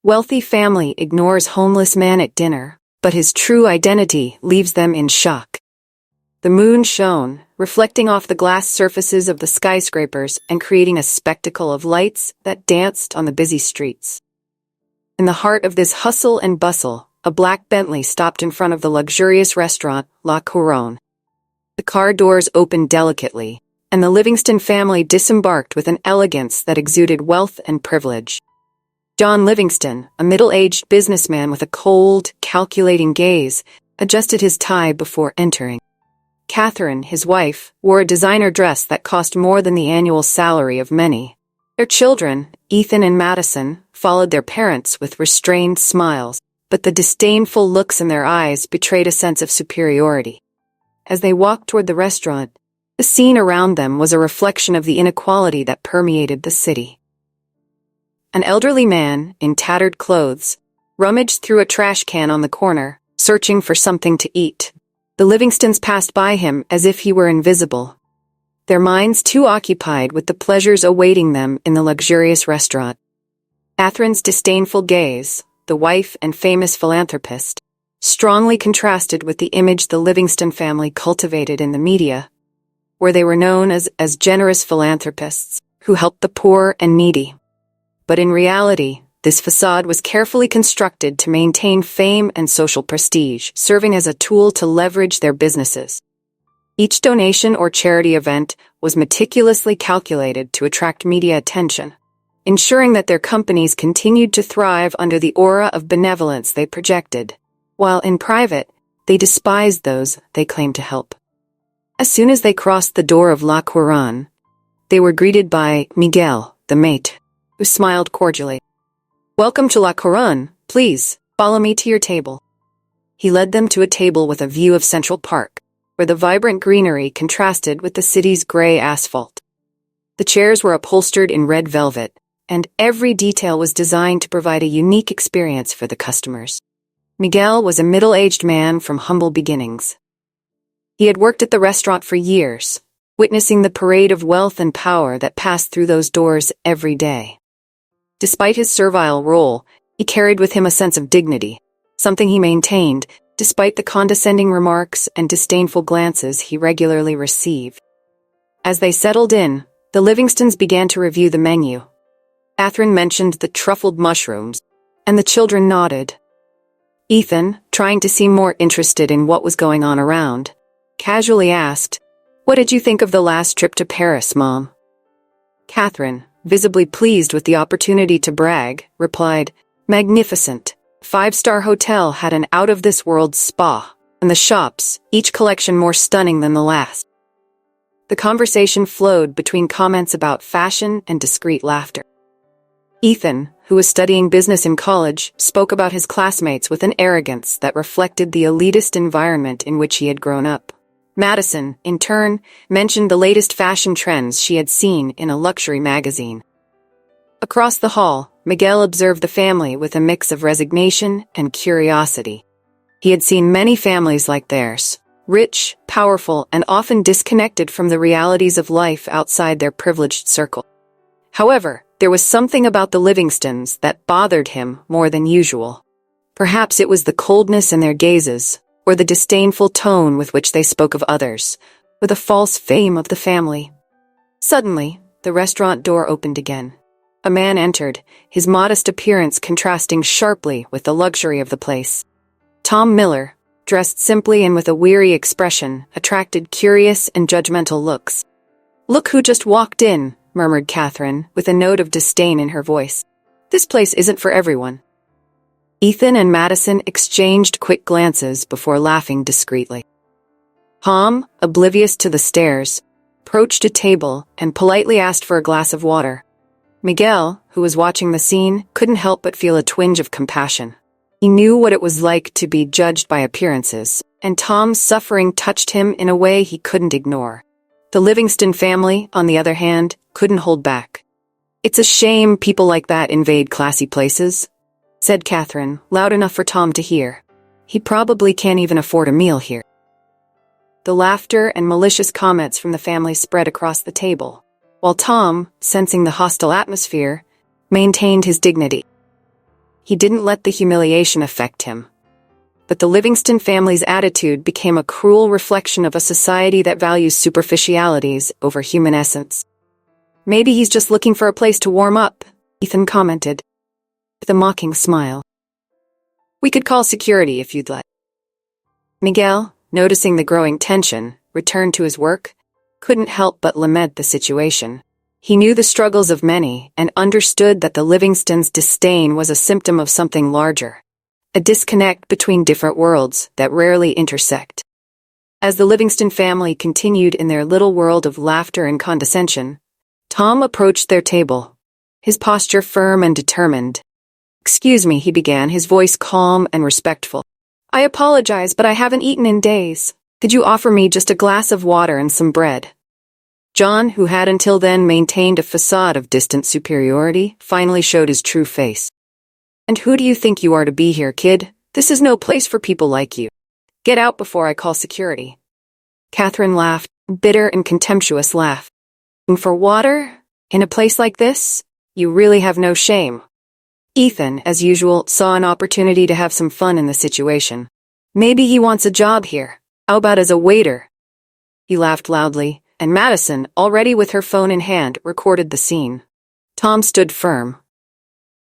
Wealthy family ignores homeless man at dinner, but his true identity leaves them in shock. The moon shone, reflecting off the glass surfaces of the skyscrapers and creating a spectacle of lights that danced on the busy streets. In the heart of this hustle and bustle, a black Bentley stopped in front of the luxurious restaurant La Couronne. The car doors opened delicately, and the Livingston family disembarked with an elegance that exuded wealth and privilege. John Livingston, a middle-aged businessman with a cold, calculating gaze, adjusted his tie before entering. Catherine, his wife, wore a designer dress that cost more than the annual salary of many. Their children, Ethan and Madison, followed their parents with restrained smiles, but the disdainful looks in their eyes betrayed a sense of superiority. As they walked toward the restaurant, the scene around them was a reflection of the inequality that permeated the city. An elderly man, in tattered clothes, rummaged through a trash can on the corner, searching for something to eat. The Livingstons passed by him as if he were invisible, their minds too occupied with the pleasures awaiting them in the luxurious restaurant. Catherine's disdainful gaze, the wife and famous philanthropist, strongly contrasted with the image the Livingston family cultivated in the media, where they were known as generous philanthropists who helped the poor and needy. But in reality, this facade was carefully constructed to maintain fame and social prestige, serving as a tool to leverage their businesses. Each donation or charity event was meticulously calculated to attract media attention, ensuring that their companies continued to thrive under the aura of benevolence they projected, while in private, they despised those they claimed to help. As soon as they crossed the door of La Couronne, they were greeted by Miguel, the mate, who smiled cordially. "Welcome to La Couronne. Please, follow me to your table." He led them to a table with a view of Central Park, where the vibrant greenery contrasted with the city's gray asphalt. The chairs were upholstered in red velvet, and every detail was designed to provide a unique experience for the customers. Miguel was a middle-aged man from humble beginnings. He had worked at the restaurant for years, witnessing the parade of wealth and power that passed through those doors every day. Despite his servile role, he carried with him a sense of dignity, something he maintained despite the condescending remarks and disdainful glances he regularly received. As they settled in, the Livingstons began to review the menu. Catherine mentioned the truffled mushrooms, and the children nodded. Ethan, trying to seem more interested in what was going on around, casually asked, "What did you think of the last trip to Paris, Mom?" Catherine, visibly pleased with the opportunity to brag, replied, "Magnificent. 5-star hotel had an out-of-this-world spa, and the shops, each collection more stunning than the last." The conversation flowed between comments about fashion and discreet laughter. Ethan, who was studying business in college, spoke about his classmates with an arrogance that reflected the elitist environment in which he had grown up. Madison, in turn, mentioned the latest fashion trends she had seen in a luxury magazine. Across the hall, Miguel observed the family with a mix of resignation and curiosity. He had seen many families like theirs, rich, powerful, and often disconnected from the realities of life outside their privileged circle. However, there was something about the Livingstons that bothered him more than usual. Perhaps it was the coldness in their gazes, or the disdainful tone with which they spoke of others, or the false fame of the family. Suddenly, the restaurant door opened again. A man entered, his modest appearance contrasting sharply with the luxury of the place. Tom Miller, dressed simply and with a weary expression, attracted curious and judgmental looks. "Look who just walked in," murmured Catherine, with a note of disdain in her voice. "This place isn't for everyone." Ethan and Madison exchanged quick glances before laughing discreetly. Tom, oblivious to the stares, approached a table and politely asked for a glass of water. Miguel, who was watching the scene, couldn't help but feel a twinge of compassion. He knew what it was like to be judged by appearances, and Tom's suffering touched him in a way he couldn't ignore. The Livingston family, on the other hand, couldn't hold back. "It's a shame people like that invade classy places," said Catherine, loud enough for Tom to hear. "He probably can't even afford a meal here." The laughter and malicious comments from the family spread across the table, while Tom, sensing the hostile atmosphere, maintained his dignity. He didn't let the humiliation affect him. But the Livingston family's attitude became a cruel reflection of a society that values superficialities over human essence. "Maybe he's just looking for a place to warm up," Ethan commented, with a mocking smile. "We could call security if you'd like." Miguel, noticing the growing tension, returned to his work, couldn't help but lament the situation. He knew the struggles of many and understood that the Livingstons' disdain was a symptom of something larger, a disconnect between different worlds that rarely intersect. As the Livingston family continued in their little world of laughter and condescension, Tom approached their table, his posture firm and determined. "Excuse me," he began, his voice calm and respectful. "I apologize, but I haven't eaten in days. Could you offer me just a glass of water and some bread?" John, who had until then maintained a facade of distant superiority, finally showed his true face. "And who do you think you are to be here, kid? This is no place for people like you. Get out before I call security." Catherine laughed, a bitter and contemptuous laugh. "And for water? In a place like this? You really have no shame." Ethan, as usual, saw an opportunity to have some fun in the situation. "Maybe he wants a job here. How about as a waiter?" He laughed loudly, and Madison, already with her phone in hand, recorded the scene. Tom stood firm.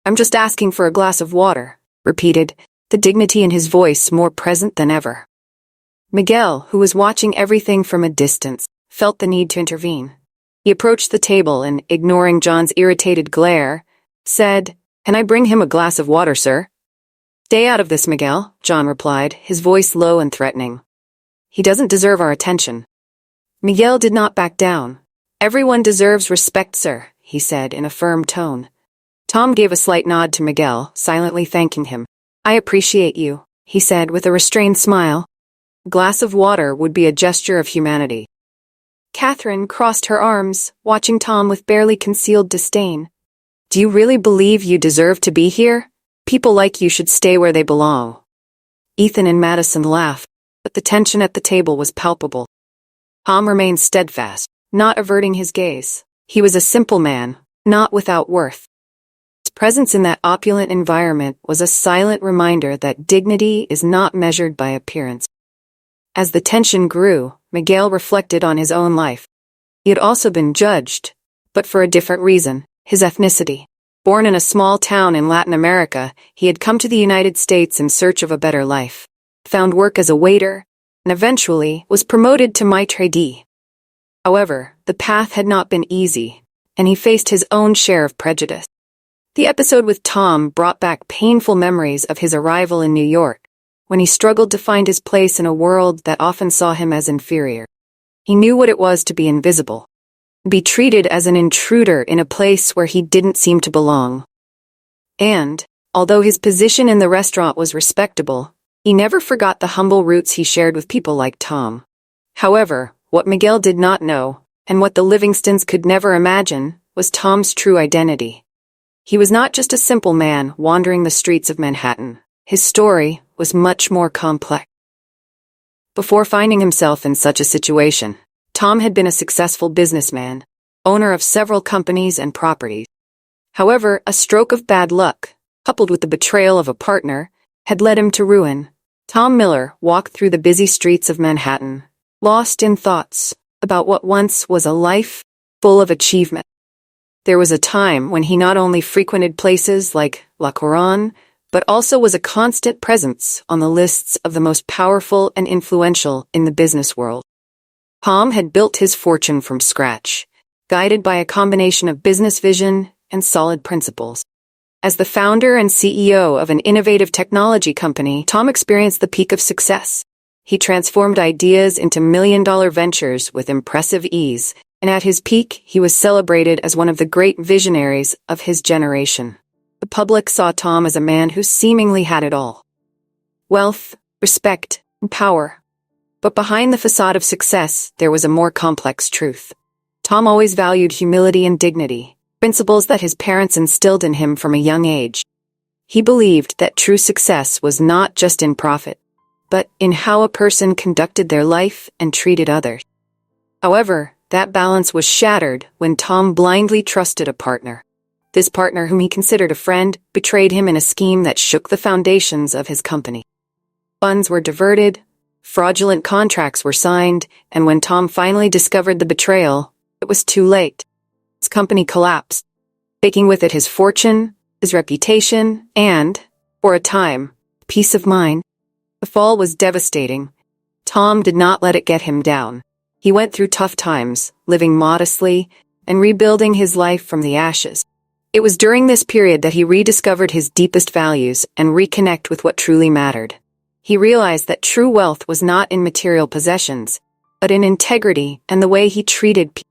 "I'm just asking for a glass of water," repeated, the dignity in his voice more present than ever. Miguel, who was watching everything from a distance, felt the need to intervene. He approached the table and, ignoring John's irritated glare, said, "Can I bring him a glass of water, sir?" "Stay out of this, Miguel," John replied, his voice low and threatening. "He doesn't deserve our attention." Miguel did not back down. "Everyone deserves respect, sir," he said in a firm tone. Tom gave a slight nod to Miguel, silently thanking him. "I appreciate you," he said with a restrained smile. A glass of water would be a gesture of humanity. Catherine crossed her arms, watching Tom with barely concealed disdain. "Do you really believe you deserve to be here? People like you should stay where they belong." Ethan and Madison laughed, but the tension at the table was palpable. Tom remained steadfast, not averting his gaze. He was a simple man, not without worth. His presence in that opulent environment was a silent reminder that dignity is not measured by appearance. As the tension grew, Miguel reflected on his own life. He had also been judged, but for a different reason, his ethnicity. Born in a small town in Latin America, he had come to the United States in search of a better life, found work as a waiter, and eventually was promoted to maitre d'. However, the path had not been easy, and he faced his own share of prejudice. The episode with Tom brought back painful memories of his arrival in New York, when he struggled to find his place in a world that often saw him as inferior. He knew what it was to be invisible, be treated as an intruder in a place where he didn't seem to belong. And, although his position in the restaurant was respectable, he never forgot the humble roots he shared with people like Tom. However, what Miguel did not know, and what the Livingstons could never imagine, was Tom's true identity. He was not just a simple man wandering the streets of Manhattan. His story was much more complex. Before finding himself in such a situation, Tom had been a successful businessman, owner of several companies and properties. However, a stroke of bad luck, coupled with the betrayal of a partner, had led him to ruin. Tom Miller walked through the busy streets of Manhattan, lost in thoughts about what once was a life full of achievement. There was a time when he not only frequented places like La Couronne, but also was a constant presence on the lists of the most powerful and influential in the business world. Tom had built his fortune from scratch, guided by a combination of business vision and solid principles. As the founder and CEO of an innovative technology company, Tom experienced the peak of success. He transformed ideas into million-dollar ventures with impressive ease, and at his peak, he was celebrated as one of the great visionaries of his generation. The public saw Tom as a man who seemingly had it all: wealth, respect, and power. But behind the facade of success, there was a more complex truth. Tom always valued humility and dignity, principles that his parents instilled in him from a young age. He believed that true success was not just in profit, but in how a person conducted their life and treated others. However, that balance was shattered when Tom blindly trusted a partner. This partner, whom he considered a friend, betrayed him in a scheme that shook the foundations of his company. Funds were diverted, fraudulent contracts were signed, and when Tom finally discovered the betrayal, it was too late. His company collapsed, taking with it his fortune, his reputation, and, for a time, peace of mind. The fall was devastating. Tom did not let it get him down. He went through tough times, living modestly and rebuilding his life from the ashes. It was during this period that he rediscovered his deepest values and reconnected with what truly mattered. He realized that true wealth was not in material possessions, but in integrity and the way he treated people.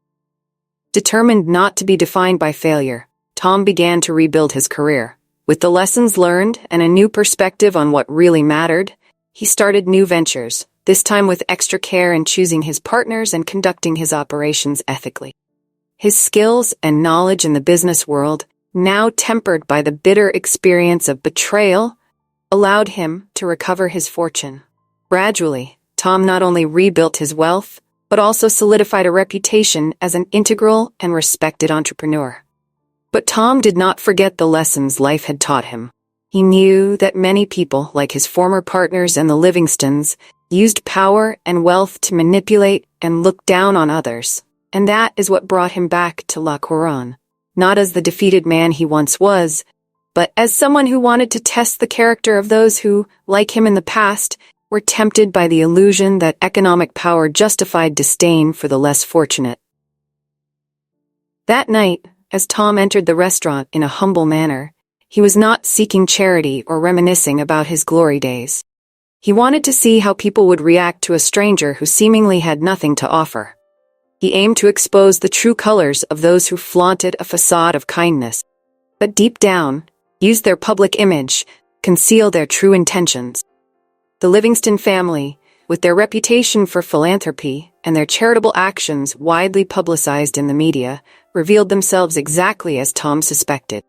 Determined not to be defined by failure, Tom began to rebuild his career. With the lessons learned and a new perspective on what really mattered, he started new ventures, this time with extra care in choosing his partners and conducting his operations ethically. His skills and knowledge in the business world, now tempered by the bitter experience of betrayal, allowed him to recover his fortune. Gradually, Tom not only rebuilt his wealth, but also solidified a reputation as an integral and respected entrepreneur. But Tom did not forget the lessons life had taught him. He knew that many people, like his former partners and the Livingstons, used power and wealth to manipulate and look down on others, and that is what brought him back to La Couronne. Not as the defeated man he once was, but as someone who wanted to test the character of those who, like him in the past, were tempted by the illusion that economic power justified disdain for the less fortunate. That night, as Tom entered the restaurant in a humble manner, he was not seeking charity or reminiscing about his glory days. He wanted to see how people would react to a stranger who seemingly had nothing to offer. He aimed to expose the true colors of those who flaunted a facade of kindness, but deep down, used their public image, conceal their true intentions. The Livingston family, with their reputation for philanthropy and their charitable actions widely publicized in the media, revealed themselves exactly as Tom suspected,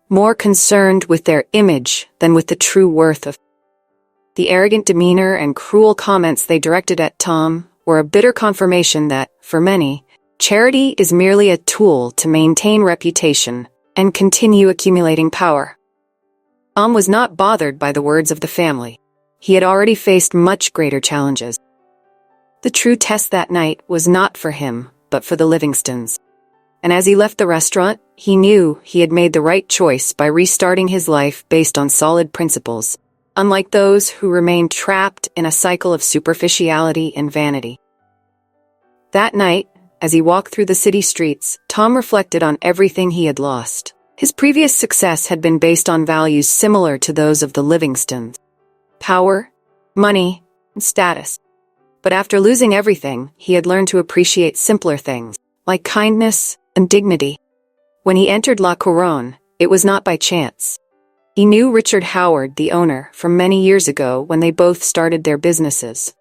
more concerned with their image than with the true worth of. The arrogant demeanor and cruel comments they directed at Tom were a bitter confirmation that, for many, charity is merely a tool to maintain reputation and continue accumulating power. Tom was not bothered by the words of the family. He had already faced much greater challenges. The true test that night was not for him, but for the Livingstons. And as he left the restaurant, he knew he had made the right choice by restarting his life based on solid principles, unlike those who remained trapped in a cycle of superficiality and vanity. That night, as he walked through the city streets, Tom reflected on everything he had lost. His previous success had been based on values similar to those of the Livingstons: power, money, and status. But after losing everything, he had learned to appreciate simpler things, like kindness and dignity. When he entered La Couronne, it was not by chance. He knew Richard Howard, the owner, from many years ago when they both started their businesses.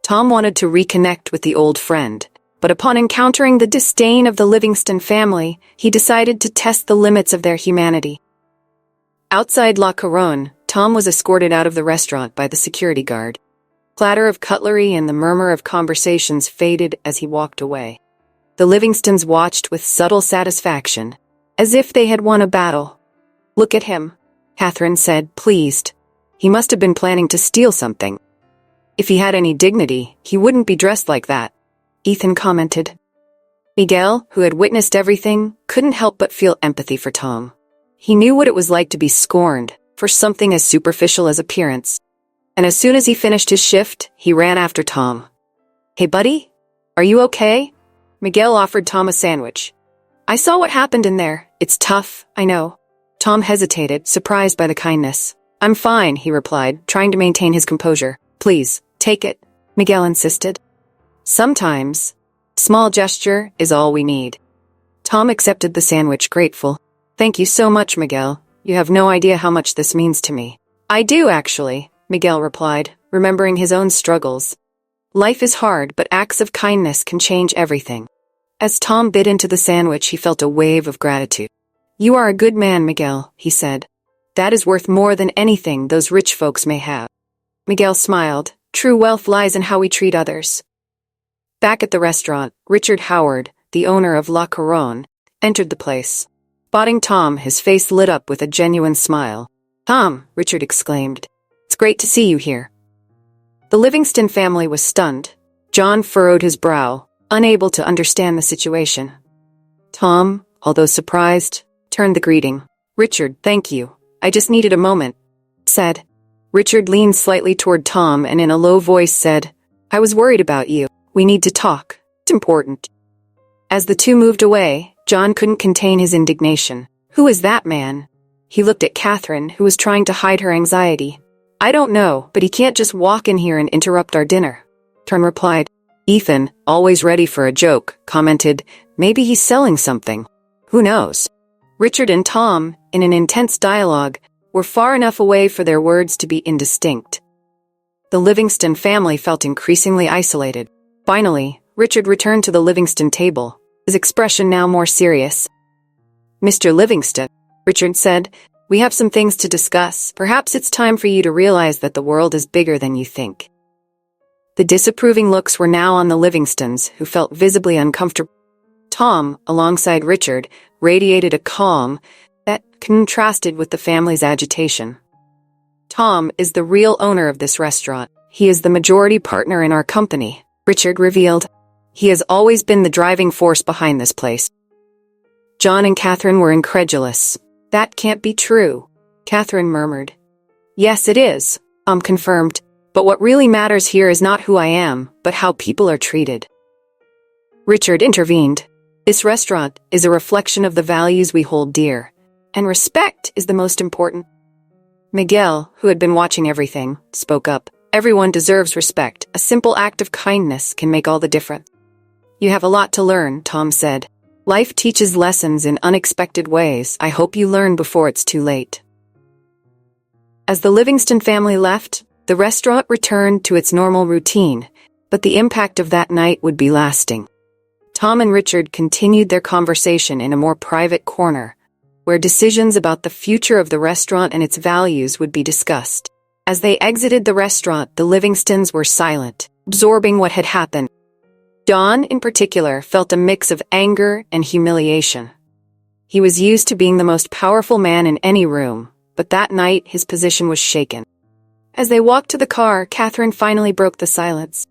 Tom wanted to reconnect with the old friend, but upon encountering the disdain of the Livingston family, he decided to test the limits of their humanity. Outside La Couronne, Tom was escorted out of the restaurant by the security guard. Clatter of cutlery and the murmur of conversations faded as he walked away. The Livingstons watched with subtle satisfaction, as if they had won a battle. "Look at him," Catherine said, pleased. "He must have been planning to steal something. If he had any dignity, he wouldn't be dressed like that," Ethan commented. Miguel, who had witnessed everything, couldn't help but feel empathy for Tom. He knew what it was like to be scorned for something as superficial as appearance. And as soon as he finished his shift, he ran after Tom. "Hey, buddy, are you okay?" Miguel offered Tom a sandwich. "I saw what happened in there. It's tough, I know." Tom hesitated, surprised by the kindness. "I'm fine," he replied, trying to maintain his composure. "Please, take it," Miguel insisted. Sometimes, small gesture is all we need. Tom accepted the sandwich, grateful. "Thank you so much, Miguel. You have no idea how much this means to me." "I do, actually," Miguel replied, remembering his own struggles. Life is hard, but acts of kindness can change everything. As Tom bit into the sandwich, he felt a wave of gratitude. "You are a good man, Miguel," he said. "That is worth more than anything those rich folks may have." Miguel smiled. "True wealth lies in how we treat others." Back at the restaurant, Richard Howard, the owner of La Couronne, entered the place. Spotting Tom, his face lit up with a genuine smile. "Tom," Richard exclaimed. "It's great to see you here." The Livingston family was stunned. John furrowed his brow, unable to understand the situation. Tom, although surprised, turned the greeting. "Richard, thank you. I just needed a moment," said. Richard leaned slightly toward Tom and in a low voice said, "I was worried about you. We need to talk. It's important." As the two moved away, John couldn't contain his indignation. "Who is that man?" He looked at Catherine, who was trying to hide her anxiety. "I don't know, but he can't just walk in here and interrupt our dinner," Catherine replied. Ethan, always ready for a joke, commented, "Maybe he's selling something. Who knows?" Richard and Tom, in an intense dialogue, were far enough away for their words to be indistinct. The Livingston family felt increasingly isolated. Finally, Richard returned to the Livingston table, his expression now more serious. "Mr. Livingston," Richard said, "we have some things to discuss. Perhaps it's time for you to realize that the world is bigger than you think." The disapproving looks were now on the Livingstons, who felt visibly uncomfortable. Tom, alongside Richard, radiated a calm that contrasted with the family's agitation. "Tom is the real owner of this restaurant. He is the majority partner in our company," Richard revealed. "He has always been the driving force behind this place." John and Catherine were incredulous. "That can't be true," Catherine murmured. "Yes, it is," Tom confirmed. "But what really matters here is not who I am, but how people are treated." Richard intervened. "This restaurant is a reflection of the values we hold dear, and respect is the most important." Miguel, who had been watching everything, spoke up. "Everyone deserves respect. A simple act of kindness can make all the difference." "You have a lot to learn," Tom said. "Life teaches lessons in unexpected ways. I hope you learn before it's too late." As the Livingston family left, the restaurant returned to its normal routine, but the impact of that night would be lasting. Tom and Richard continued their conversation in a more private corner, where decisions about the future of the restaurant and its values would be discussed. As they exited the restaurant, the Livingstons were silent, absorbing what had happened. John, in particular, felt a mix of anger and humiliation. He was used to being the most powerful man in any room, but that night his position was shaken. As they walked to the car, Catherine finally broke the silence.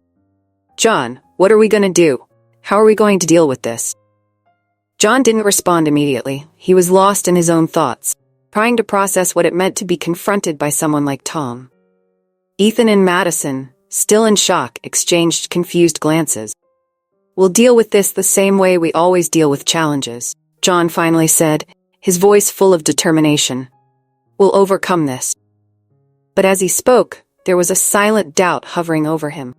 "John, what are we going to do? How are we going to deal with this?" John didn't respond immediately. He was lost in his own thoughts, trying to process what it meant to be confronted by someone like Tom. Ethan and Madison, still in shock, exchanged confused glances. "We'll deal with this the same way we always deal with challenges," John finally said, his voice full of determination. "We'll overcome this." But as he spoke, there was a silent doubt hovering over him.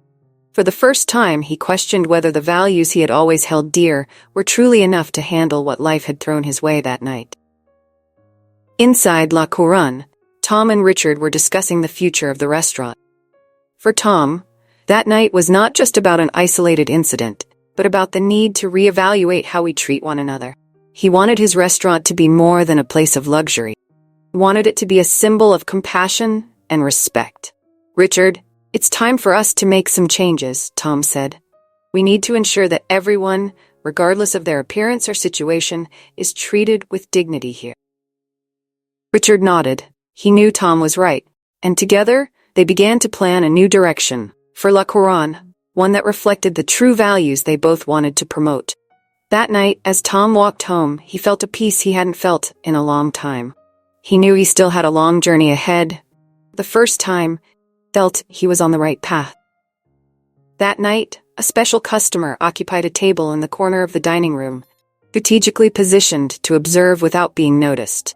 For the first time, he questioned whether the values he had always held dear were truly enough to handle what life had thrown his way that night. Inside La Couronne, Tom and Richard were discussing the future of the restaurant. For Tom, that night was not just about an isolated incident, but about the need to reevaluate how we treat one another. He wanted his restaurant to be more than a place of luxury. He wanted it to be a symbol of compassion and respect. "Richard, it's time for us to make some changes," Tom said. "We need to ensure that everyone, regardless of their appearance or situation, is treated with dignity here." Richard nodded. He knew Tom was right, and together they began to plan a new direction for La Couronne, one that reflected the true values they both wanted to promote. That night, as Tom walked home, he felt a peace he hadn't felt in a long time. He knew he still had a long journey ahead. The first time, felt he was on the right path. That night, a special customer occupied a table in the corner of the dining room, strategically positioned to observe without being noticed.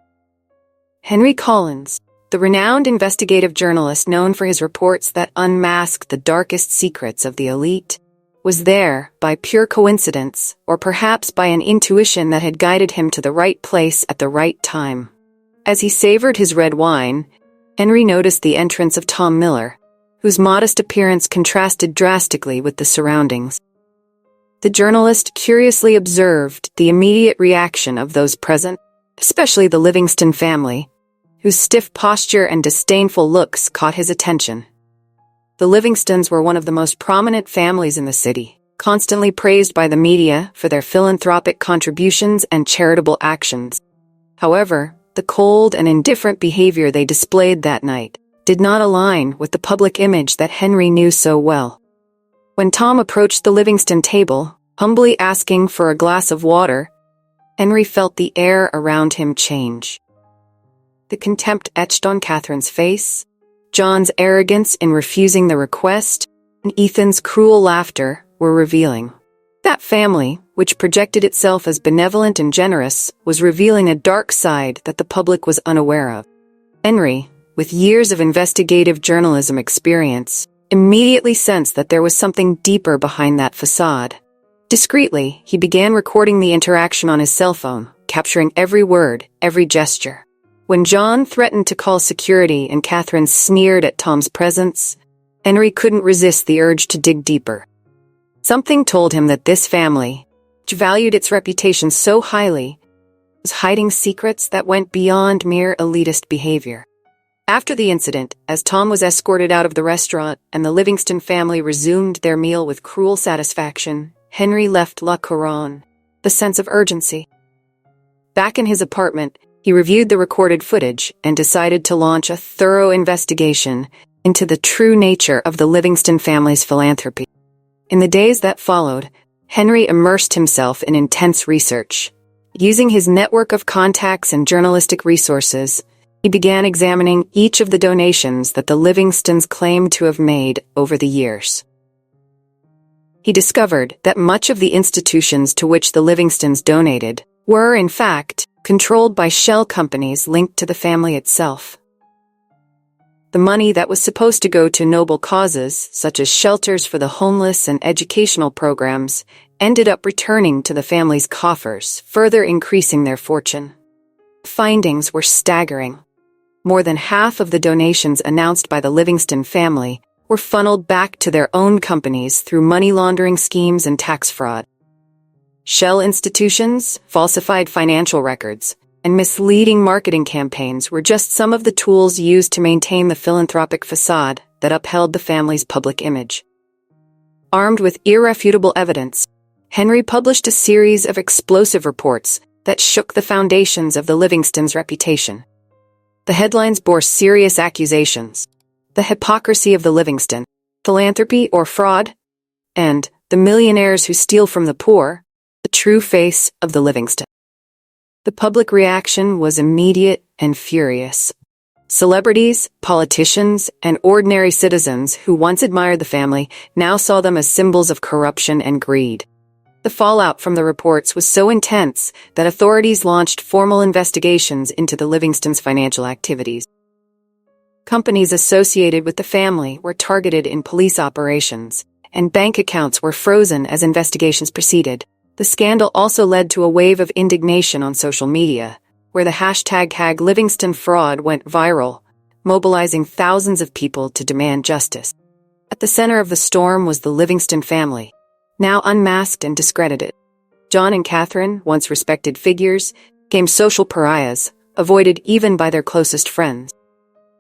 Henry Collins, the renowned investigative journalist known for his reports that unmasked the darkest secrets of the elite, was there by pure coincidence, or perhaps by an intuition that had guided him to the right place at the right time. As he savored his red wine, Henry noticed the entrance of Tom Miller, whose modest appearance contrasted drastically with the surroundings. The journalist curiously observed the immediate reaction of those present, especially the Livingston family, whose stiff posture and disdainful looks caught his attention. The Livingstons were one of the most prominent families in the city, constantly praised by the media for their philanthropic contributions and charitable actions. However, the cold and indifferent behavior they displayed that night did not align with the public image that Henry knew so well. When Tom approached the Livingston table, humbly asking for a glass of water, Henry felt the air around him change. The contempt etched on Catherine's face, John's arrogance in refusing the request, and Ethan's cruel laughter were revealing. That family, which projected itself as benevolent and generous, was revealing a dark side that the public was unaware of. Henry, with years of investigative journalism experience, immediately sensed that there was something deeper behind that facade. Discreetly, he began recording the interaction on his cell phone, capturing every word, every gesture. When John threatened to call security and Catherine sneered at Tom's presence, Henry couldn't resist the urge to dig deeper. Something told him that this family, which valued its reputation so highly, was hiding secrets that went beyond mere elitist behavior. After the incident, as Tom was escorted out of the restaurant and the Livingston family resumed their meal with cruel satisfaction, Henry left La Couronne, the sense of urgency. Back in his apartment, he reviewed the recorded footage and decided to launch a thorough investigation into the true nature of the Livingston family's philanthropy. In the days that followed, Henry immersed himself in intense research. Using his network of contacts and journalistic resources, he began examining each of the donations that the Livingstons claimed to have made over the years. He discovered that much of the institutions to which the Livingstons donated were, in fact, controlled by shell companies linked to the family itself. The money that was supposed to go to noble causes, such as shelters for the homeless and educational programs, ended up returning to the family's coffers, further increasing their fortune. Findings were staggering. More than half of the donations announced by the Livingston family were funneled back to their own companies through money laundering schemes and tax fraud. Shell institutions, falsified financial records, and misleading marketing campaigns were just some of the tools used to maintain the philanthropic facade that upheld the family's public image. Armed with irrefutable evidence, Henry published a series of explosive reports that shook the foundations of the Livingstons' reputation. The headlines bore serious accusations: the hypocrisy of the Livingston, philanthropy or fraud, and the millionaires who steal from the poor, the true face of the Livingston. The public reaction was immediate and furious. Celebrities, politicians, and ordinary citizens who once admired the family now saw them as symbols of corruption and greed. The fallout from the reports was so intense that authorities launched formal investigations into the Livingstons' financial activities. Companies associated with the family were targeted in police operations, and bank accounts were frozen as investigations proceeded. The scandal also led to a wave of indignation on social media, where the #LivingstonFraud went viral, mobilizing thousands of people to demand justice. At the center of the storm was the Livingston family, now unmasked and discredited. John and Catherine, once respected figures, became social pariahs, avoided even by their closest friends.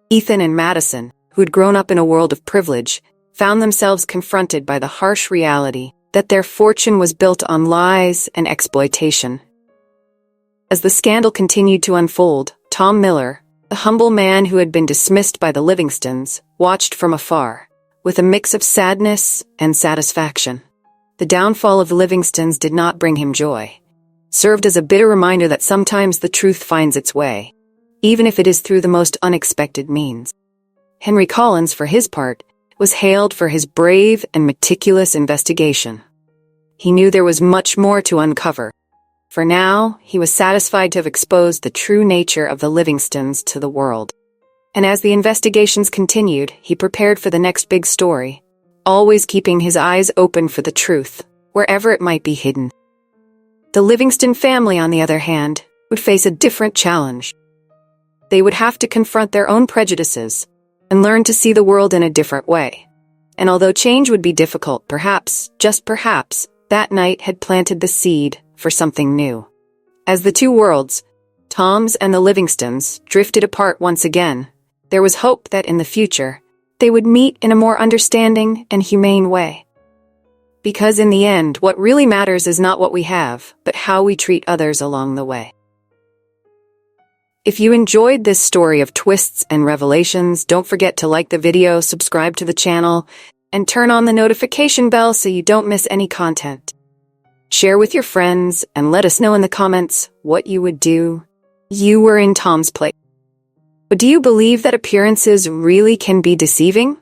Ethan and Madison, who had grown up in a world of privilege, found themselves confronted by the harsh reality that their fortune was built on lies and exploitation. As the scandal continued to unfold, Tom Miller, the humble man who had been dismissed by the Livingstons, watched from afar, with a mix of sadness and satisfaction. The downfall of the Livingstons did not bring him joy. It served as a bitter reminder that sometimes the truth finds its way, even if it is through the most unexpected means. Henry Collins, for his part, was hailed for his brave and meticulous investigation. He knew there was much more to uncover. For now, he was satisfied to have exposed the true nature of the Livingstons to the world. And as the investigations continued, he prepared for the next big story, always keeping his eyes open for the truth, wherever it might be hidden. The Livingston family, on the other hand, would face a different challenge. They would have to confront their own prejudices and learn to see the world in a different way. And although change would be difficult, perhaps, just perhaps, that night had planted the seed for something new. As the two worlds, Tom's and the Livingstons, drifted apart once again, there was hope that in the future, they would meet in a more understanding and humane way. Because in the end, what really matters is not what we have, but how we treat others along the way. If you enjoyed this story of twists and revelations, don't forget to like the video, subscribe to the channel, and turn on the notification bell so you don't miss any content. Share with your friends and let us know in the comments what you would do. You were in Tom's place. But do you believe that appearances really can be deceiving?